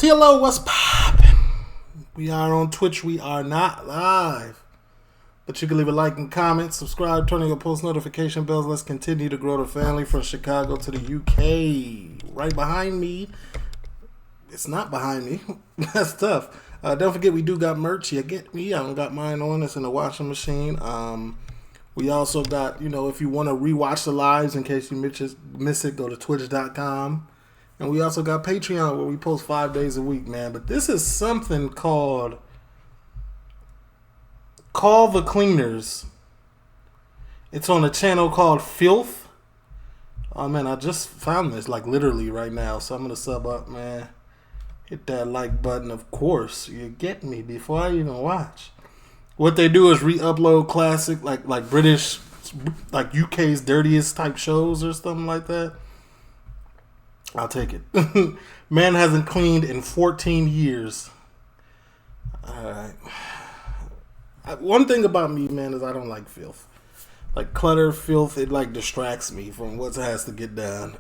TLO, what's poppin'? We are on Twitch. We are not live. But you can leave a like and comment, subscribe, turn on your post notification bells. Let's continue to grow the family from Chicago to the UK. Right behind me. It's not behind me. That's tough. Don't forget, we do got merch. You get me? I don't got mine on. It's in the washing machine. We also got, if you want to rewatch the lives in case you miss it, go to twitch.com. And we also got Patreon where we post 5 days a week, man. But this is something called Call the Cleaners. It's on a channel called Filth. Oh, man, I just found this, like, literally right now. So I'm going to sub up, man. Hit that like button, of course. You get me before I even watch. What they do is re-upload classic, like British, like UK's dirtiest type shows or something like that. I'll take it. Man hasn't cleaned in 14 years. Alright. One thing about me, man, is I don't like filth. Like clutter, filth, it like distracts me from what has to get done.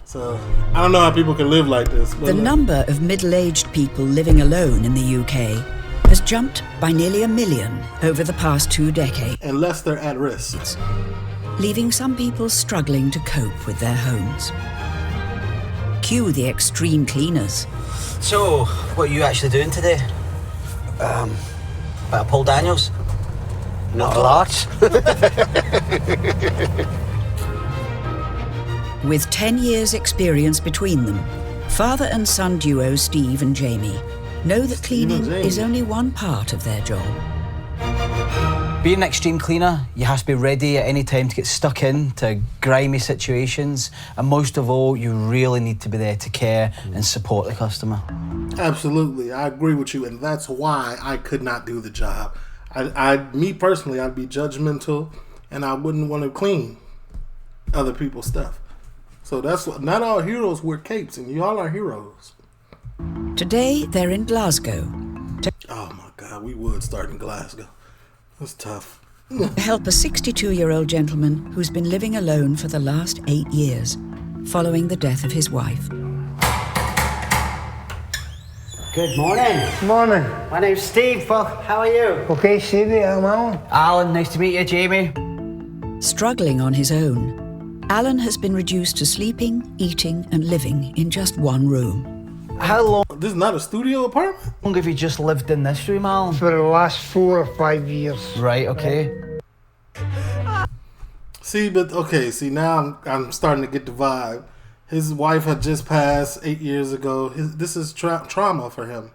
So, I don't know how people can live like this. But the number of middle-aged people living alone in the UK has jumped by nearly 1 million over the past 2 decades. Unless they're at risk. Leaving some people struggling to cope with their homes. Cue the extreme cleaners. So, what are you actually doing today? About Paul Daniels? Not a lot. With 10 years' experience between them, father and son duo Steve and Jamie know that cleaning is only one part of their job. Being an extreme cleaner, you have to be ready at any time to get stuck into grimy situations, and most of all, you really need to be there to care and support the customer. Absolutely, I agree with you, and that's why I could not do the job. Me personally, I'd be judgmental, and I wouldn't want to clean other people's stuff. So that's what, not all heroes wear capes, and y'all are heroes. Today, they're in Glasgow. Oh my God, we would start in Glasgow. That's tough. To help a 62-year-old gentleman who's been living alone for the last 8 years, following the death of his wife. Good morning. Morning. My name's Steve. Well, how are you? Okay, Steve, I'm Alan. Alan, nice to meet you, Jamie. Struggling on his own, Alan has been reduced to sleeping, eating and living in just one room. How long This is not a studio apartment? have you just lived in this room, Alan? For the last 4 or 5 years. Right, okay. See, now I'm starting to get the vibe. His wife had just passed 8 years ago. This is trauma for him.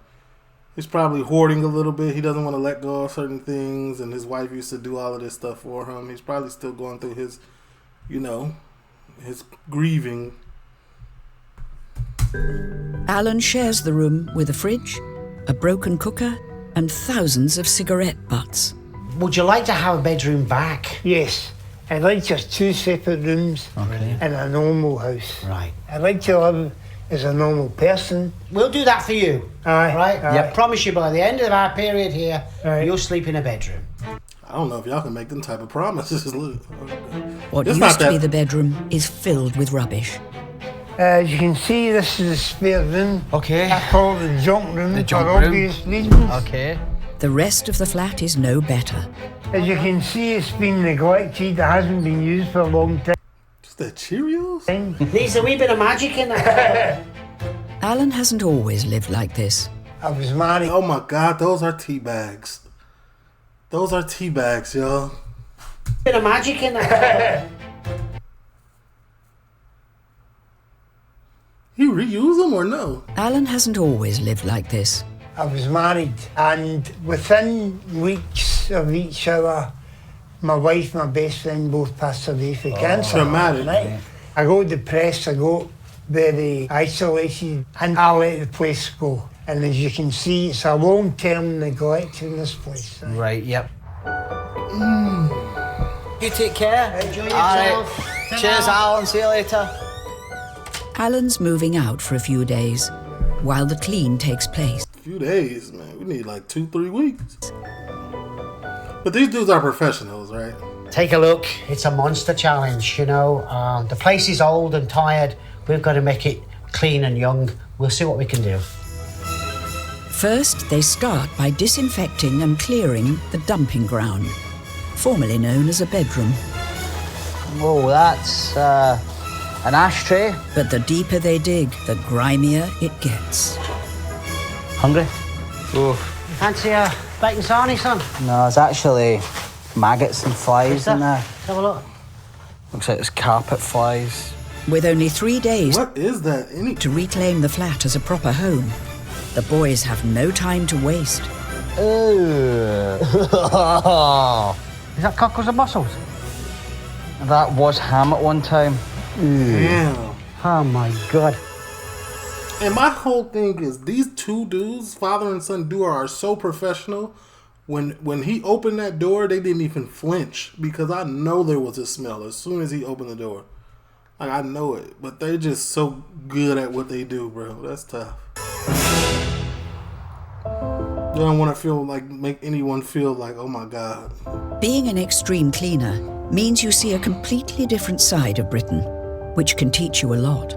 He's probably hoarding a little bit. He doesn't want to let go of certain things, and his wife used to do all of this stuff for him. He's probably still going through his, his grieving. Alan shares the room with a fridge, a broken cooker, and thousands of cigarette butts. Would you like to have a bedroom back? Yes. I'd like just 2 separate rooms in a normal house. Right. I'd like to live as a normal person. We'll do that for you. Aye. Right? Aye. Yeah. Promise you by the end of our period here, Aye. you'll sleep in a bedroom. I don't know if y'all can make them type of promises. What It's used not to be that- the bedroom is filled with rubbish. As you can see, this is a spare room. Okay. I call it the junk room The junk for room. obvious reasons. Okay. The rest of the flat is no better. As you can see, it's been neglected. It hasn't been used for a long Just that Cheerios? time. Needs a wee bit of magic in that. Alan hasn't always lived like this. I was married. Oh my God, those are tea bags. Those are tea bags, y'all. Bit of magic in that. You reuse them or no? Alan hasn't always lived like this. I was married, and within weeks of each other, my wife and my best friend both passed away for cancer. Traumatic. Right? I got depressed, I got very isolated, and I let the place go. And as you can see, it's a long-term neglect in this place. Right, yep. You take care. Enjoy All yourself. right. Cheers, Alan. See you later. Alan's moving out for a few days, while the clean takes place. A few days, man. We need like 2-3 weeks. But these dudes are professionals, right? Take a look. It's a monster challenge, The place is old and tired. We've got to make it clean and young. We'll see what we can do. First, they start by disinfecting and clearing the dumping ground, formerly known as a bedroom. Whoa, that's an ashtray. But the deeper they dig, the grimier it gets. Hungry? Fancy a bacon sarnie, son? No, it's actually maggots and flies in there. Let's have a look. Looks like it's carpet flies. With only 3 days What is that? to reclaim the flat as a proper home, the boys have no time to waste. Is that cockles and mussels? That was ham at one time. Damn. Oh my God. And my whole thing is these two dudes, father and son duo, are so professional. When he opened that door, they didn't even flinch because I know there was a smell as soon as he opened the door. Like, I know it, but they're just so good at what they do, bro. That's tough. You don't want to make anyone feel like, oh my God. Being an extreme cleaner means you see a completely different side of Britain, which can teach you a lot.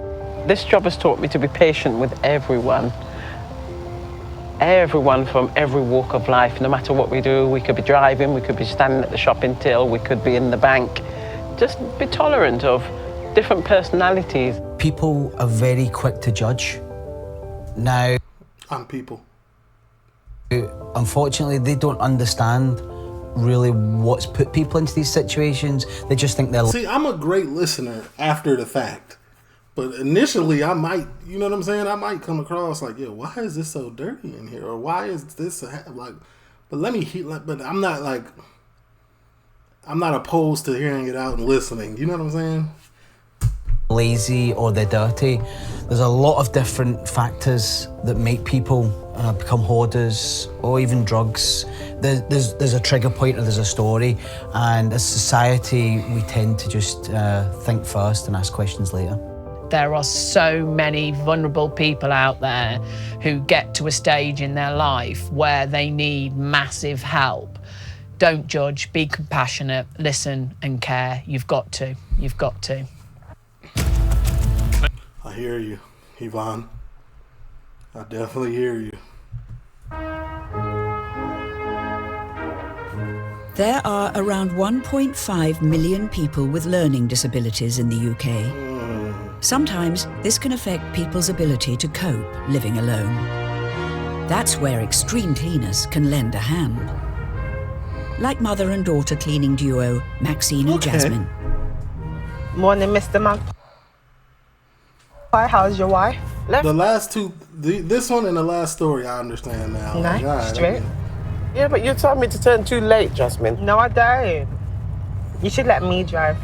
This job has taught me to be patient with everyone. Everyone from every walk of life, no matter what we do. We could be driving, we could be standing at the shopping till, we could be in the bank. Just be tolerant of different personalities. People are very quick to judge. Now, I'm people. unfortunately, they don't understand really what's put people into these situations. They just think they're... See, I'm a great listener after the fact. But initially, I might, you know what I'm saying? I might come across like, yeah, why is this so dirty in here? Or why is this like? But let me but I'm not opposed to hearing it out and listening. You know what I'm saying? lazy or they're dirty. There's a lot of different factors that make people become hoarders or even drugs. There's a trigger point or there's a story, and as society we tend to just think first and ask questions later. There are so many vulnerable people out there who get to a stage in their life where they need massive help. Don't judge, be compassionate, listen and care. You've got to. I hear you, Yvonne. I definitely hear you. There are around 1.5 million people with learning disabilities in the UK. Sometimes this can affect people's ability to cope living alone. That's where extreme cleaners can lend a hand. Like mother and daughter cleaning duo Maxine and Jasmine. Morning, Mr. Man. Hi, how's your wife? The last two, this one and the last story, I understand now. Nice, God, straight. Yeah, but you told me to turn too late, Jasmine. No, I don't. You should let me drive.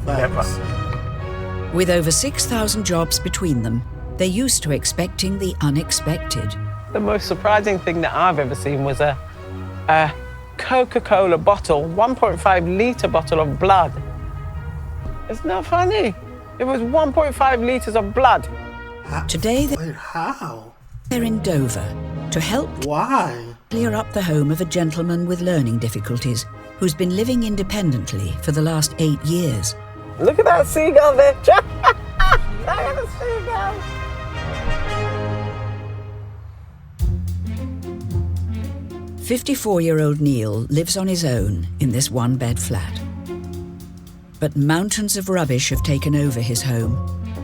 Never. With over 6,000 jobs between them, they're used to expecting the unexpected. The most surprising thing that I've ever seen was a Coca-Cola bottle, 1.5 litre bottle of blood. It's not funny. It was 1.5 litres of blood. Today, Wait, how? they're in Dover to help Why? clear up the home of a gentleman with learning difficulties who's been living independently for the last 8 years. Look at that seagull there, Jack. Look at the seagull. 54-year-old Neil lives on his own in this one-bed flat. But mountains of rubbish have taken over his home,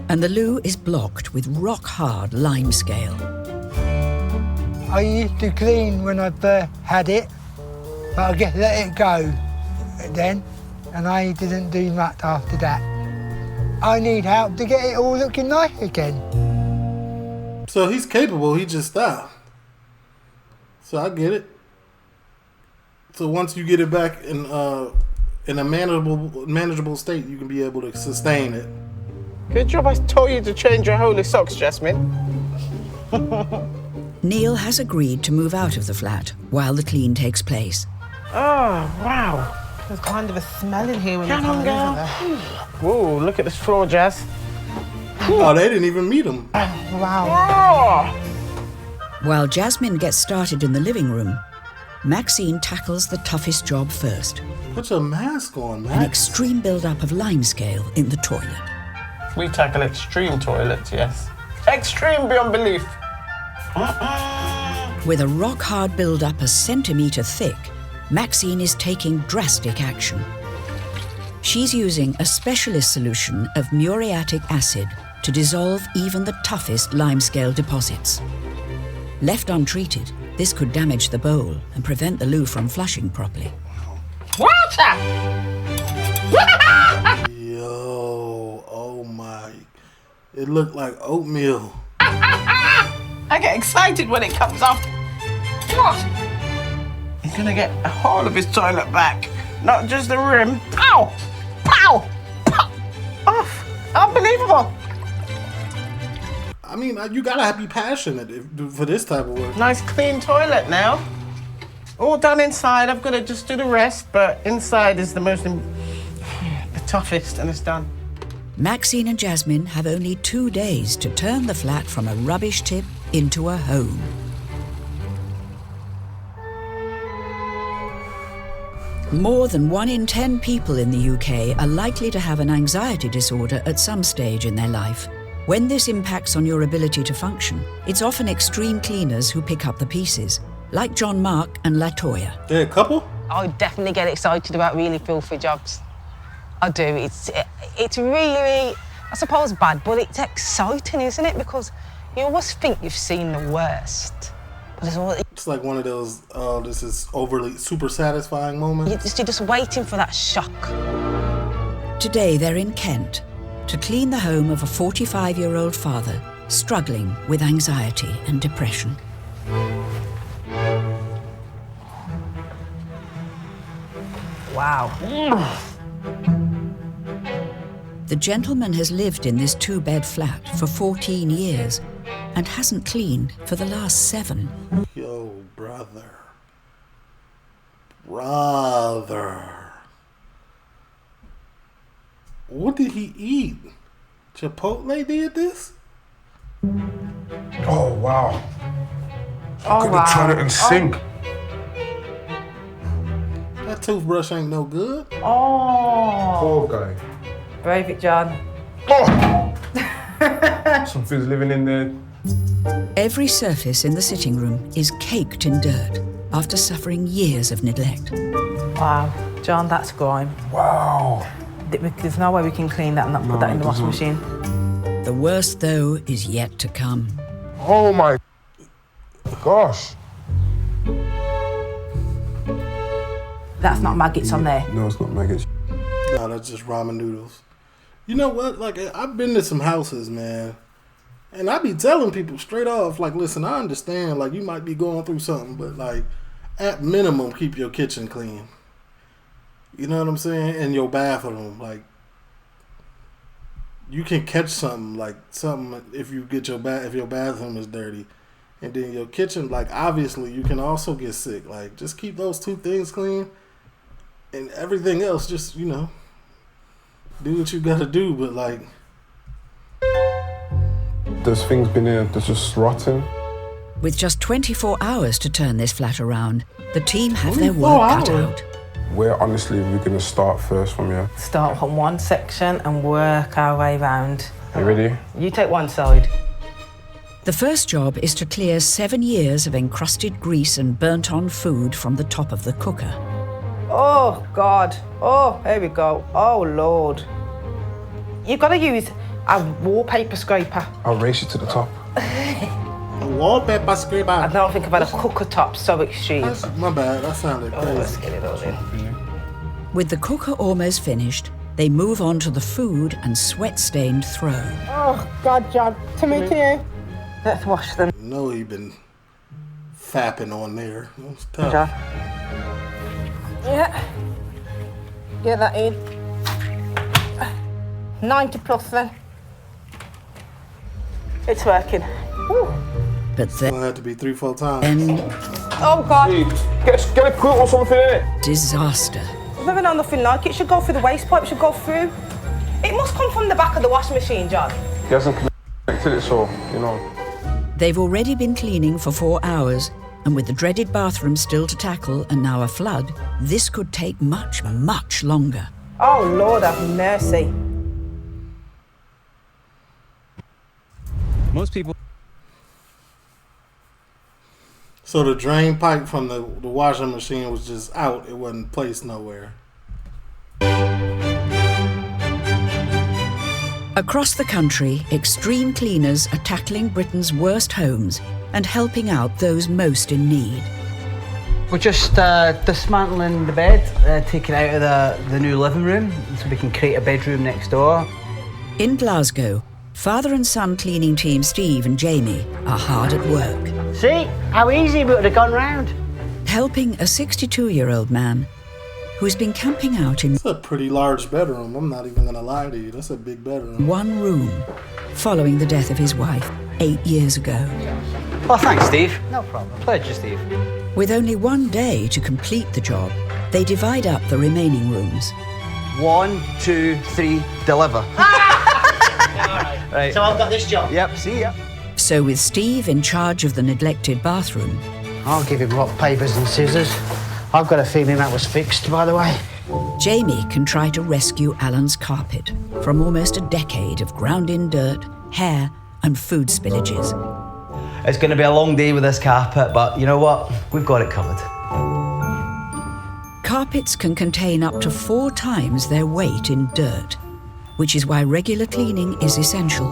and the loo is blocked with rock-hard limescale. I used to clean when I first had it, but I just let it go then, and I didn't do much after that. I need help to get it all looking nice again. So he's capable, he just stopped. So I get it. So once you get it back in a manageable state, you can be able to sustain it. Good job I told you to change your holy socks, Jasmine. Neil has agreed to move out of the flat while the clean takes place. Oh, wow. There's kind of a smell in here when Come you're on, coming over girl. there. Whoa, look at this floor, Jazz. Oh, they didn't even meet him. Wow. Oh. While Jasmine gets started in the living room, Maxine tackles the toughest job first. Put your mask on, An man. extreme build-up of limescale in the toilet. We tackle extreme toilets, yes. Extreme beyond belief. With a rock-hard build-up a centimetre thick, Maxine is taking drastic action. She's using a specialist solution of muriatic acid to dissolve even the toughest limescale deposits. Left untreated, this could damage the bowl and prevent the loo from flushing properly. Water! Yo, oh my. It looked like oatmeal. I get excited when it comes off. What? He's gonna get a whole of his toilet back, not just the rim. Pow! Pow! Pow! Off! Unbelievable! I mean, you gotta be passionate for this type of work. Nice clean toilet now. All done inside. I've got to just do the rest, but inside is the toughest, and it's done. Maxine and Jasmine have only 2 days to turn the flat from a rubbish tip into a home. More than 1 in 10 people in the UK are likely to have an anxiety disorder at some stage in their life. When this impacts on your ability to function, it's often extreme cleaners who pick up the pieces, like John Mark and Latoya. They're a couple? I definitely get excited about really filthy jobs. I do. It's really, I suppose, bad, but it's exciting, isn't it? Because you always think you've seen the worst. But it's like one of those, this is overly super satisfying moments. You're just waiting for that shock. Today they're in Kent to clean the home of a 45-year-old father struggling with anxiety and depression. Wow. The gentleman has lived in this 2-bed flat for 14 years and hasn't cleaned for the last 7. Yo, brother. What did he eat? Chipotle did this? Oh, wow. Oh, Could wow. have tried it in sync. That toothbrush ain't no good. Oh. Poor guy. Brave it, John. Oh! Something's living in there. Every surface in the sitting room is caked in dirt after suffering years of neglect. Wow. John, that's grime. Wow. There's no way we can clean that and not put that in the washing machine. The worst, though, is yet to come. Oh my gosh. That's not maggots on there. No, it's not maggots. No, that's just ramen noodles. You know what? Like, I've been to some houses, man. And I be telling people straight off, like, listen, I understand, like, you might be going through something, but, like, at minimum, keep your kitchen clean. You know what I'm saying? And your bathroom, like, you can catch something, like, something if you get if your bathroom is dirty. And then your kitchen, like, obviously, you can also get sick. Like, just keep those 2 things clean. And everything else, just, you know, do what you gotta do, but, like... There's things been here that's just rotten. With just 24 hours to turn this flat around, the team have their work cut out. Where, honestly, we're going to start first from here. Start on one section and work our way round. You ready? You take one side. The first job is to clear 7 years of encrusted grease and burnt-on food from the top of the cooker. Oh, God. Oh, here we go. Oh, Lord. You've got to use a wallpaper scraper. I'll race you to the top. A wallpaper scraper. I don't think I've had a cooker top so extreme. My bad, that sounded crazy. Let's get it all in. With the cooker almost finished, they move on to the food and sweat-stained throw. Oh, God, John. To me, to you. Let's wash them. You know he been fapping on there. It's tough. John. Yeah. Get that in. 90 plus then. It's working. Woo. But It's gonna have to be 3-4 times. then, Oh, God. Get a quilt or something in it. disaster. I've never known nothing like it. It should go through the waste pipe. It should go through. It must come from the back of the washing machine, John. He hasn't connected it, so, you know. They've already been cleaning for 4 hours, and with the dreaded bathroom still to tackle and now a flood, this could take much, much longer. Oh, Lord have mercy. Most people So the drain pipe from the washing machine was just out. It wasn't placed nowhere. Across the country, extreme cleaners are tackling Britain's worst homes and helping out those most in need. We're just dismantling the bed, taking it out of the new living room so we can create a bedroom next door. In Glasgow, father and son cleaning team Steve and Jamie are hard at work. See how easy it would have gone round. Helping a 62-year-old man who's been camping out in It's a pretty large bedroom. I'm not even going to lie to you. That's a big bedroom. one room following the death of his wife 8 years ago. Oh, thanks, Steve. No problem. Pleasure, Steve. With only one day to complete the job, they divide up the remaining rooms. 1, 2, 3, deliver. Right. So I've got this job. Yep, see ya. So with Steve in charge of the neglected bathroom, I'll give him rock, papers and scissors. I've got a feeling that was fixed, by the way. Jamie can try to rescue Alan's carpet from almost a decade of ground-in dirt, hair and food spillages. It's going to be a long day with this carpet, but you know what? We've got it covered. Carpets can contain up to 4 times their weight in dirt, which is why regular cleaning is essential.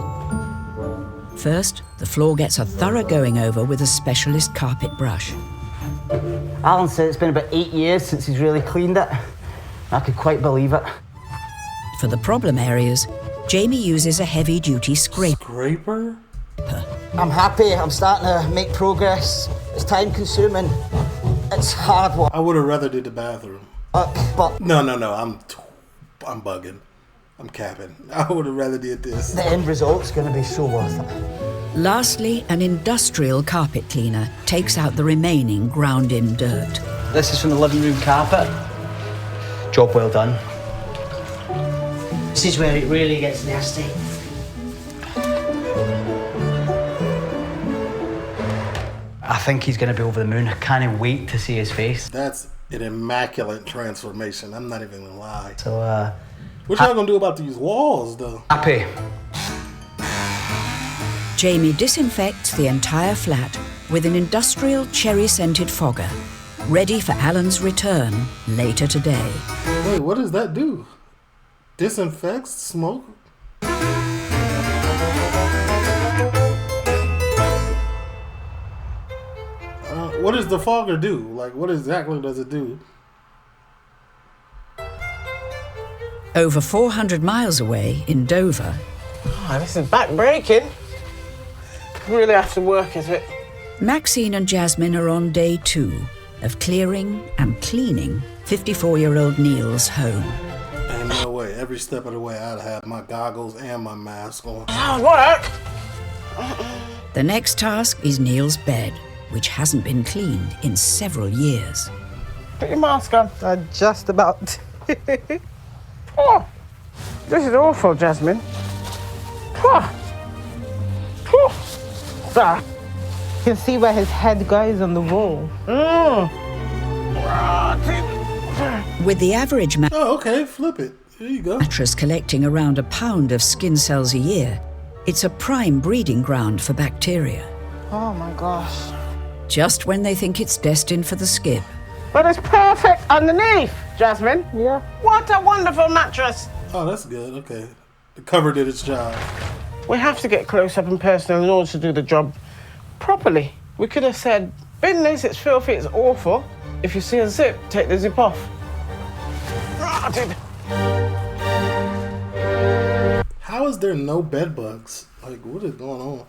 First, the floor gets a thorough going over with a specialist carpet brush. Alan said it's been about 8 years since he's really cleaned it. I could quite believe it. For the problem areas, Jamie uses a heavy-duty scraper. Scraper? I'm happy. I'm starting to make progress. It's time-consuming. It's hard work. I would have rather did the bathroom. But No. I'm bugging. I'm capping. I would have rather did this. the end result's going to be so worth it. Lastly, an industrial carpet cleaner takes out the remaining ground-in dirt. This is from the living room carpet. Job well done. This is where it really gets nasty. I think he's going to be over the moon. I can't wait to see his face. That's an immaculate transformation. I'm not even going to lie. So, What y'all going to do about these walls, though? happy. Jamie disinfects the entire flat with an industrial cherry-scented fogger, ready for Alan's return later today. Wait, what does that do? Disinfects smoke? What does the fogger do? Like, what exactly does it do? Over 400 miles away in Dover, Oh, this is back-breaking. Really have to work at it. Maxine and Jasmine are on day 2 of clearing and cleaning 54-year-old Neil's home. Ain't no way. Every step of the way, I'd have my goggles and my mask on. Hard work. The next task is Neil's bed, which hasn't been cleaned in several years. Put your mask on. Just about. Oh, this is awful, Jasmine. Oh. Oh. Ah. You can see where his head goes on the wall. With the average Oh, okay. Flip it. There you go. mattress collecting around a pound of skin cells a year, it's a prime breeding ground for bacteria. Oh my gosh. Just when they think it's destined for the skip, But it's perfect underneath, Jasmine. Yeah. What a wonderful mattress. Oh, that's good. Okay. The cover did its job. We have to get close up and personal in order to do the job properly. We could have said, bin this, it's filthy, it's awful. If you see a zip, take the zip off. Rotted. How is there no bed bugs? Like, what is going on?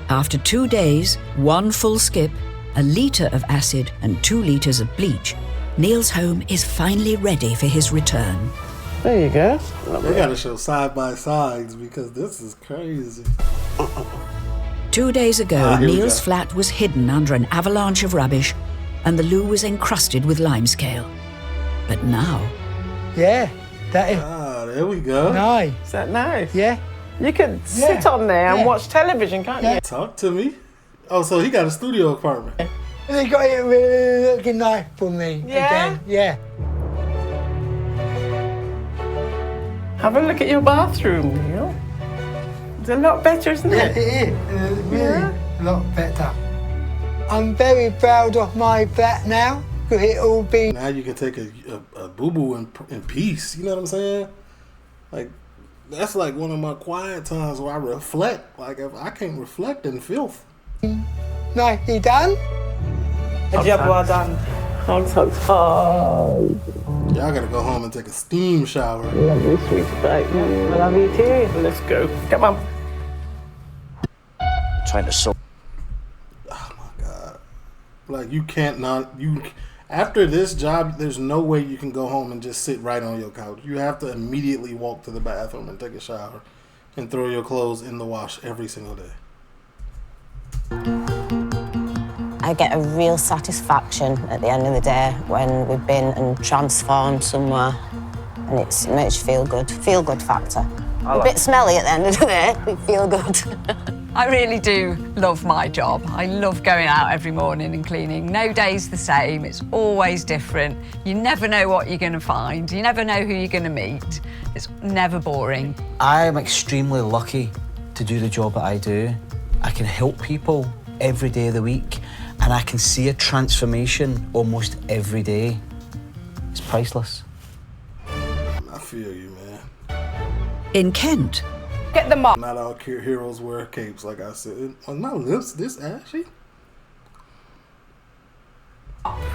after 2 days, 1 full skip, a litre of acid and 2 litres of bleach, Neil's home is finally ready for his return. There you go. They gotta show side by sides because this is crazy. 2 days ago, Here we Neil's go. flat was hidden under an avalanche of rubbish and the loo was encrusted with limescale. But now, Yeah, that is Ah, there we go. nice. Is that nice? Yeah. You can sit on there and Yeah. watch television, can't you? Talk to me. Oh, so he got a studio apartment. They got it really looking nice for me Yeah? again. Yeah. Have a look at your bathroom, Neil. It's a lot better, isn't Yeah, it? it is. Really a lot better. I'm very proud of my flat now. Could it all be... Now you can take a boo-boo in peace. You know what I'm saying? Like, that's like one of my quiet times where I reflect. Like, if I can't reflect in filth. nicely done? A job well done. I'm so tired. Y'all gotta go home and take a steam shower. Love you, sweet baby. I love you too. Let's go. Come on. Trying to sort. Oh my God. Like, you can't not... After this job, there's no way you can go home and just sit right on your couch. You have to immediately walk to the bathroom and take a shower and throw your clothes in the wash every single day. I get a real satisfaction at the end of the day when we've been and transformed somewhere, and it makes you feel good factor. A bit smelly at the end of the day, but feel good. I really do love my job. I love going out every morning and cleaning. No day's the same, it's always different. You never know what you're going to find. You never know who you're going to meet. It's never boring. I'm extremely lucky to do the job that I do. I can help people every day of the week, and I can see a transformation almost every day. It's priceless. I feel you, man. In Kent, Get the mop. Not all heroes wear capes, like I said. Are my lips this ashy?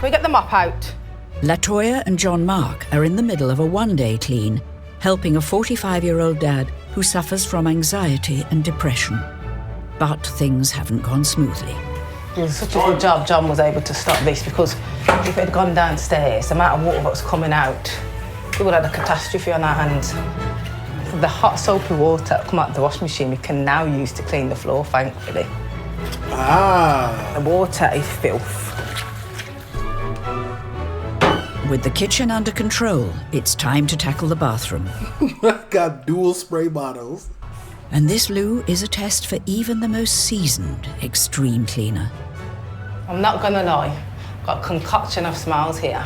We get the mop out. Latoya and John Mark are in the middle of a one-day clean, helping a 45-year-old dad who suffers from anxiety and depression. But things haven't gone smoothly. It was such a good job John was able to stop this, because if it had gone downstairs, the amount of water that was coming out, we would have had a catastrophe on our hands. The hot soapy water that come out of the washing machine we can now use to clean the floor, thankfully. Ah. The water is filth. With the kitchen under control, it's time to tackle the bathroom. Got dual spray bottles. And this loo is a test for even the most seasoned extreme cleaner. I'm not gonna lie, got a concoction of smells here.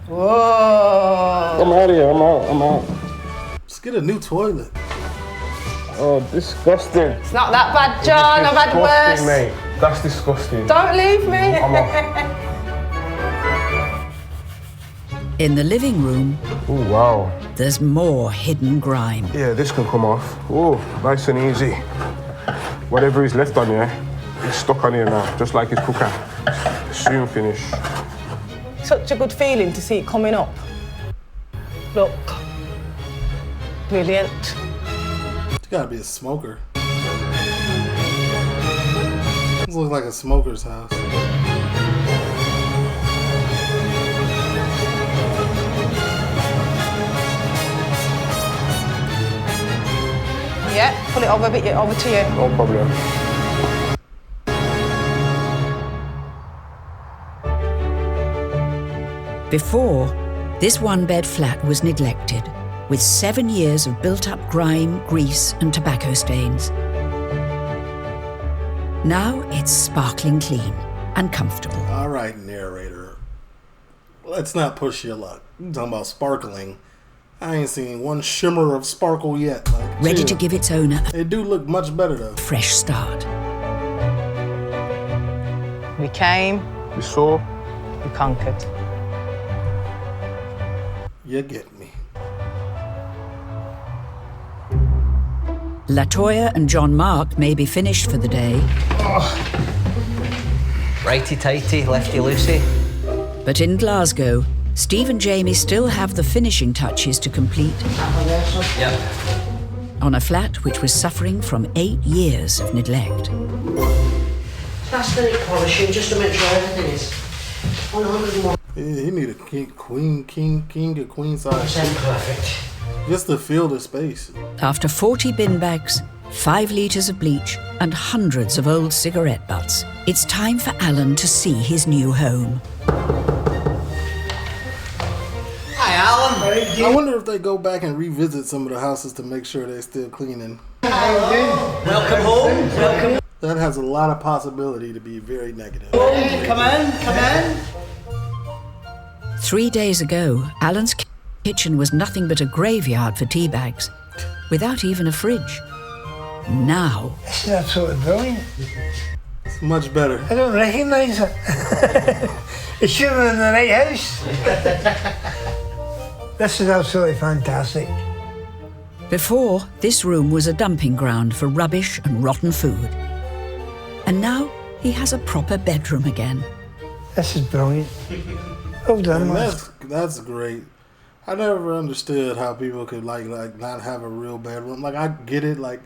Whoa! I'm out of here, I'm out. Just get a new toilet. Oh, disgusting. It's not that bad, John. I've had worse. Mate. That's disgusting. Don't leave me. I'm off. In the living room, Oh, wow. there's more hidden grime. Yeah, this can come off. Oh, nice and easy. Whatever is left on here, it's stuck on here now, just like his cooker. Soon finish. Such a good feeling to see it coming up. Look. Brilliant. You gotta be a smoker. This looks like a smoker's house. Yeah, pull it over a bit, over to you. No problem. Before, this one-bed flat was neglected, with 7 years of built-up grime, grease, and tobacco stains. Now it's sparkling clean and comfortable. All right, narrator. Let's not push your luck. You talking about sparkling. I ain't seen one shimmer of sparkle yet. Like, Ready chill. to give its owner It do look much better though. a fresh start. We came, You saw? we conquered. You get me. Latoya and John Mark may be finished for the day, Righty-tighty, lefty-loosey. but in Glasgow, Steve and Jamie still have the finishing touches to complete Yep. on a flat which was suffering from 8 years of neglect. That's the polishing just to make sure everything is 101% He need a king, or queen size. perfect. Just to fill the space. After 40 bin bags, 5 litres of bleach, and hundreds of old cigarette butts, it's time for Alan to see his new home. Hi, Alan. I wonder if they go back and revisit some of the houses to make sure they're still cleaning. Welcome home. Welcome. That has a lot of possibility to be very negative. Come in. 3 days ago, Alan's kitchen was nothing but a graveyard for tea bags. without even a fridge. Now, This is absolutely brilliant. It's much better. I don't recognise it. It's sure we're in the right house. This is absolutely fantastic. before, this room was a dumping ground for rubbish and rotten food. And now he has a proper bedroom again. This is brilliant. Well done, And man. that's great. I never understood how people could like not have a real bedroom. Like, I get it, like,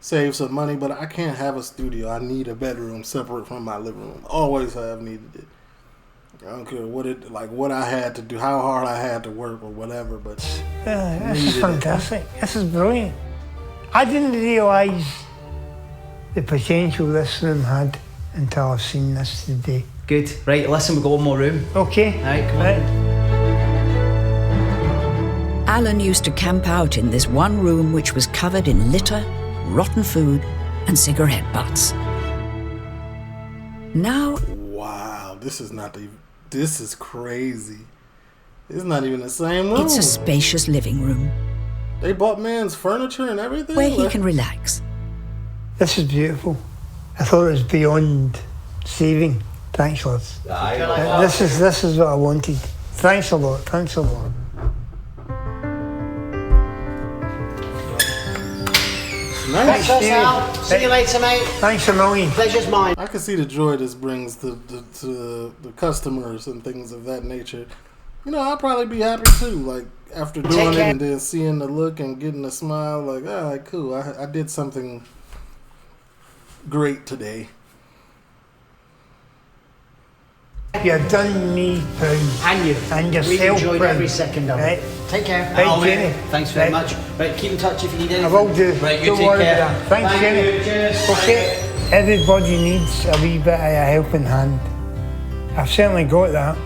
save some money, but I can't have a studio. I need a bedroom separate from my living room. Always have needed it. I don't care what I had to do, how hard I had to work or whatever, but Yeah, this is fantastic. This is brilliant. I didn't realise the potential this room had until I've seen this today. Good. Right, listen, we've got one more room. Okay. Right, come on. Alan used to camp out in this one room which was covered in litter, rotten food, and cigarette butts. Now, wow, this is crazy. It's not even the same room. it's a spacious living room They bought man's furniture and everything? where he can relax. This is beautiful. I thought it was beyond saving. Thanks, lads. This is what I wanted. Thanks a lot. Thanks a lot. Nice. Thanks, Al. See you later, mate. Thanks a million. Pleasure's mine. I can see the joy this brings to the customers and things of that nature. You know, I'll probably be happy too. Like, after doing it and then seeing the look and getting the smile, like, all right, cool. I did something great today. You've done me proud. And you. And We've yourself enjoyed proud. every second of Right. it. Take care. Right, Jenny. Thanks very Right. much. Right, keep in touch if you need anything. I will do. Right, you Don't take worry care. about that. Thanks, Thank Jenny. you. Cheers. Okay. Everybody needs a wee bit of a helping hand. I've certainly got that.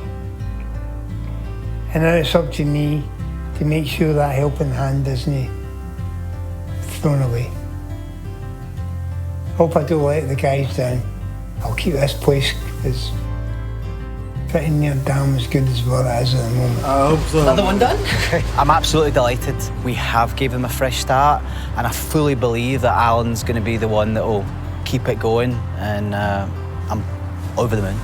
And now it's up to me to make sure that helping hand isn't thrown away. Hope I don't let the guys down. I'll keep this place as pretty near damn as good as what it is at the moment. I hope so. Another one done? I'm absolutely delighted. We have gave them a fresh start, and I fully believe that Alan's going to be the one that will keep it going, and I'm over the moon.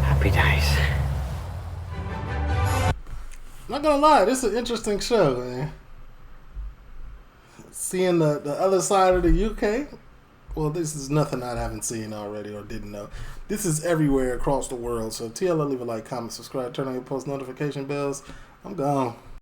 Happy days. Not gonna lie, this is an interesting show, man. Seeing the other side of the UK. Well, this is nothing I haven't seen already or didn't know. This is everywhere across the world. So TLL, leave a like, comment, subscribe, turn on your post notification bells. I'm gone.